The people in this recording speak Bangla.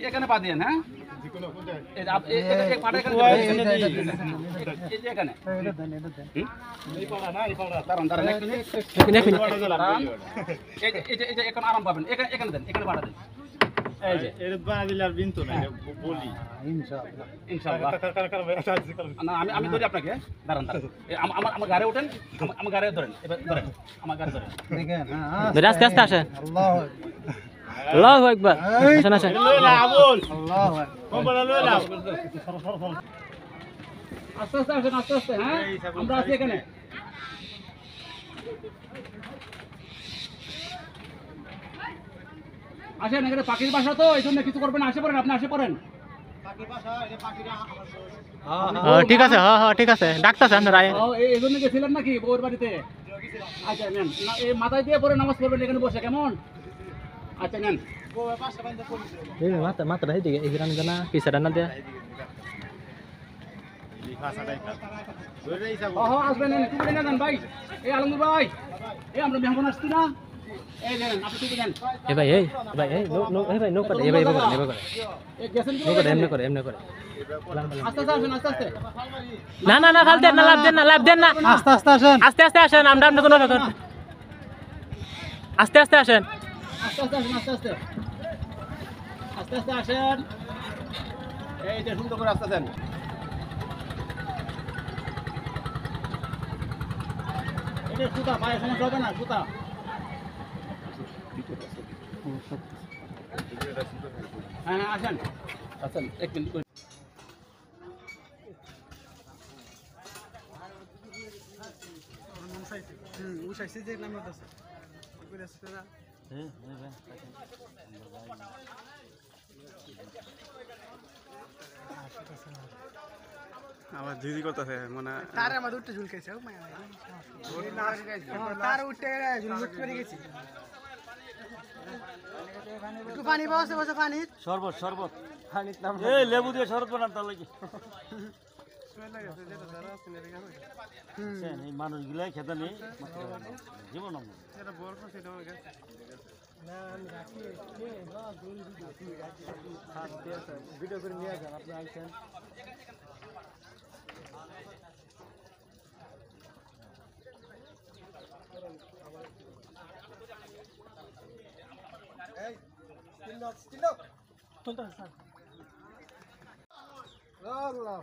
এখানে পা দিয়ে হ্যাঁ এখন আরাম পাবেন এখানে দেন এখানে পাঠা দেন আমি ধরি আপনাকে দাঁড়ান আমার গাড়ি ওঠেন আমার গাড়ি ধরেন এবার ধরেন আমার গাড়ি ধরেন আস্তে আস্তে আসেন আল্লাহু আকবার আসেন আসেন আস্তে আস্তে আসেন আস্তে আস্তে হ্যাঁ আমরা আছি এখানে আসেন এখানে পাখির বাসা তো এই জন্য কিছু করবেন আসে পড়েন আপনি আসে পড়েন ঠিক আছে হ্যাঁ হ্যাঁ ঠিক আছে ডাক্তার আপনারা এই জন্য গেছিলেন নাকি বউর বাড়িতে আচ্ছা নেন এই মাথায় দিয়ে পরে নামাজ পড়বেন এখানে বসে কেমন আচ্ছা নেন মাথা দিকে এই রান জানা পিছে রান্না দেয়া আসবেন টুকরে না দেন ভাই এই আলমগীর ভাই এই আমরা মেহমান আসছি না এই দেন আপনি টুকরে দেন এ ভাই ভাই নো করে এমনি করে আস্তে আস্তে আসেন আস্তে আস্তে না ফাল দেন না লাভ দেন না আস্তে আস্তে আসেন আস্তে আসেন আমরা কোনো কথা আস্তে আসেন আস্তে আস্তে আসেন এই যে সুন্দর করে আস্তে দেন এটা সুতা পায়ে সমস্যা হবে না সুতা হ্যাঁ আসেন এক মিনিট আমার দিদি করতেছে মানে তার আমার উঠতে ঝুলকেছে তার উঠতে গেছি একটু পানি বসে পানি শরবত এই লেবু দিয়ে শরবত বানান তার লাগি এই মানুষগুলা খেতে নেই জীবন ভিডিও করে নিয়ে যান আপনি আইছেন আল্লাহ